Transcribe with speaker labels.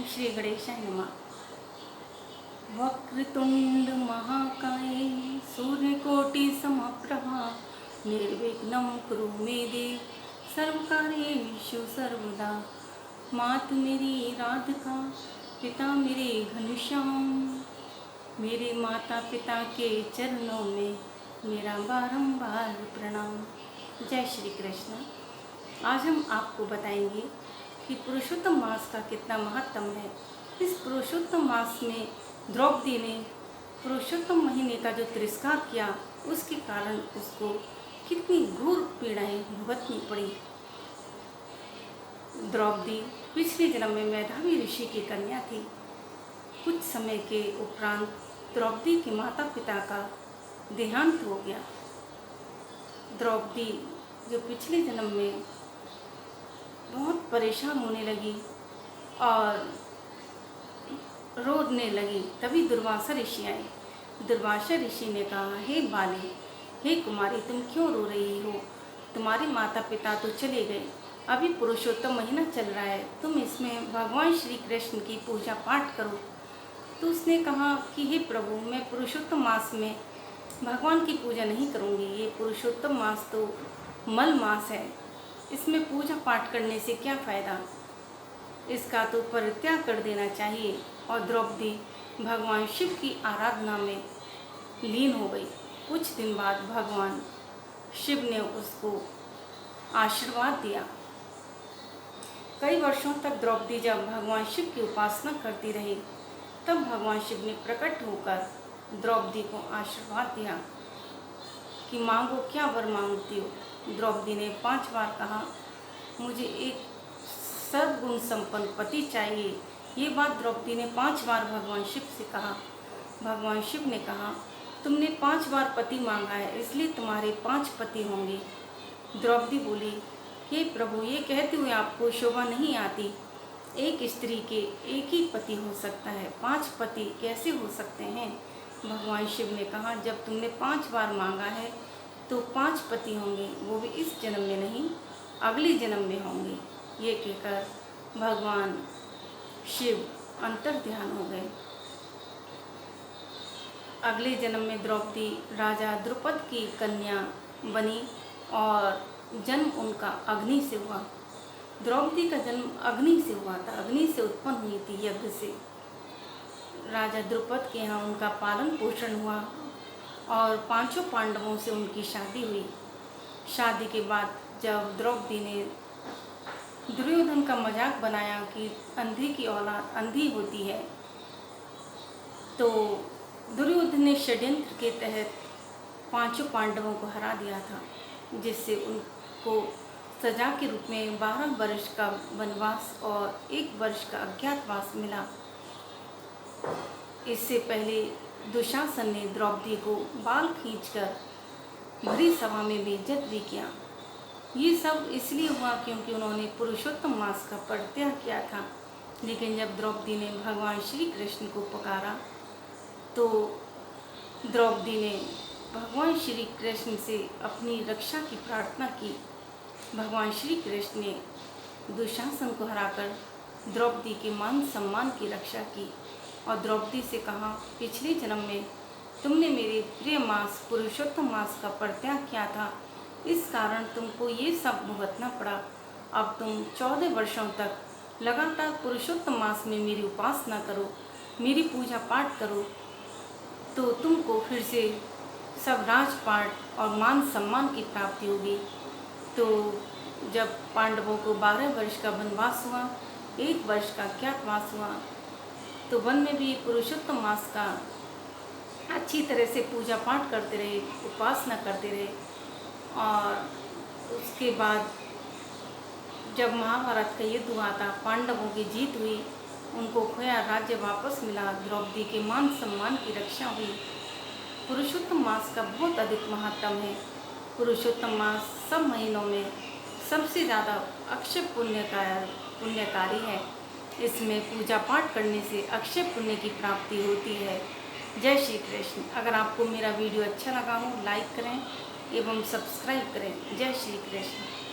Speaker 1: श्री गणेशाय नमः। वक्रतुंड महाकाय सूर्यकोटि समप्रभा निर्विघ्नं कुरु मे देव सर्वकार्येषु सर्वदा। मात मेरी राधिका, पिता मेरे घनश्याम, मेरे माता पिता के चरणों में मेरा बारंबार प्रणाम। जय श्री कृष्ण। आज हम आपको बताएंगे कि पुरुषोत्तम मास का कितना महत्व है। इस पुरुषोत्तम मास में द्रौपदी ने पुरुषोत्तम महीने का जो तिरस्कार किया, उसके कारण उसको कितनी घोर पीड़ाएं भुगतनी पड़ी। द्रौपदी पिछले जन्म में मेधावी ऋषि की कन्या थी। कुछ समय के उपरांत द्रौपदी के माता पिता का देहांत हो गया। द्रौपदी जो पिछले जन्म में बहुत परेशान होने लगी और रोने लगी, तभी दुर्वासा ऋषि आए। दुर्वासा ऋषि ने कहा, हे बाले, हे कुमारी, तुम क्यों रो रही हो? तुम्हारे माता पिता तो चले गए, अभी पुरुषोत्तम महीना चल रहा है, तुम इसमें भगवान श्री कृष्ण की पूजा पाठ करो। तो उसने कहा कि हे प्रभु, मैं पुरुषोत्तम मास में भगवान की पूजा नहीं करूँगी। ये पुरुषोत्तम मास तो मल मास है, इसमें पूजा पाठ करने से क्या फ़ायदा, इसका तो परित्याग कर देना चाहिए। और द्रौपदी भगवान शिव की आराधना में लीन हो गई। कुछ दिन बाद भगवान शिव ने उसको आशीर्वाद दिया। कई वर्षों तक द्रौपदी जब भगवान शिव की उपासना करती रही, तब भगवान शिव ने प्रकट होकर द्रौपदी को आशीर्वाद दिया कि मांगो, क्या वर मांगती हो। द्रौपदी ने 5 बार कहा, मुझे एक सर्वगुण संपन्न पति चाहिए। ये बात द्रौपदी ने 5 बार भगवान शिव से कहा। भगवान शिव ने कहा, तुमने 5 बार पति मांगा है, इसलिए तुम्हारे 5 पति होंगे। द्रौपदी बोली, हे प्रभु, ये कहते हुए आपको शोभा नहीं आती। एक स्त्री के एक ही पति हो सकता है, 5 पति कैसे हो सकते हैं? भगवान शिव ने कहा, जब तुमने 5 बार मांगा है तो 5 पति होंगे, वो भी इस जन्म में नहीं, अगले जन्म में होंगे। ये कहकर भगवान शिव अंतर ध्यान हो गए। अगले जन्म में द्रौपदी राजा द्रुपद की कन्या बनी और जन्म उनका अग्नि से हुआ। द्रौपदी का जन्म अग्नि से हुआ था, अग्नि से उत्पन्न हुई थी, यज्ञ से। राजा द्रुपद के यहाँ उनका पालन पोषण हुआ और 5 पांडवों से उनकी शादी हुई। शादी के बाद जब द्रौपदी ने दुर्योधन का मजाक बनाया कि अंधी की औलाद अंधी होती है, तो दुर्योधन ने षड्यंत्र के तहत 5 पांडवों को हरा दिया था, जिससे उनको सजा के रूप में 12 वर्ष का वनवास और 1 वर्ष का अज्ञातवास मिला। इससे पहले दुशासन ने द्रौपदी को बाल खींचकर भरी सभा में बेइज्जत भी किया। ये सब इसलिए हुआ क्योंकि उन्होंने पुरुषोत्तम मास का परित्याग किया था। लेकिन जब द्रौपदी ने भगवान श्री कृष्ण को पुकारा, तो द्रौपदी ने भगवान श्री कृष्ण से अपनी रक्षा की प्रार्थना की। भगवान श्री कृष्ण ने दुशासन को हराकर द्रौपदी के मान सम्मान की रक्षा की और द्रौपदी से कहा, पिछले जन्म में तुमने मेरे प्रिय मास पुरुषोत्तम मास का परित्याग किया था, इस कारण तुमको ये सब भुगतना पड़ा। अब तुम 14 वर्षों तक लगातार पुरुषोत्तम मास में मेरी उपासना करो, मेरी पूजा पाठ करो, तो तुमको फिर से सब राजपाट और मान सम्मान की प्राप्ति होगी। तो जब पांडवों को 12 वर्ष का वनवास हुआ, 1 वर्ष का अज्ञातवास हुआ, तो वन में भी पुरुषोत्तम मास का अच्छी तरह से पूजा पाठ करते रहे, उपासना करते रहे। और उसके बाद जब महाभारत का युद्ध हुआ था, पांडवों की जीत हुई, उनको खोया राज्य वापस मिला, द्रौपदी के मान सम्मान की रक्षा हुई। पुरुषोत्तम मास का बहुत अधिक महत्व है। पुरुषोत्तम मास सब महीनों में सबसे ज़्यादा अक्षय पुण्यकारी है। इसमें पूजा पाठ करने से अक्षय पुण्य की प्राप्ति होती है। जय श्री कृष्ण। अगर आपको मेरा वीडियो अच्छा लगा हो, लाइक करें एवं सब्सक्राइब करें। जय श्री कृष्ण।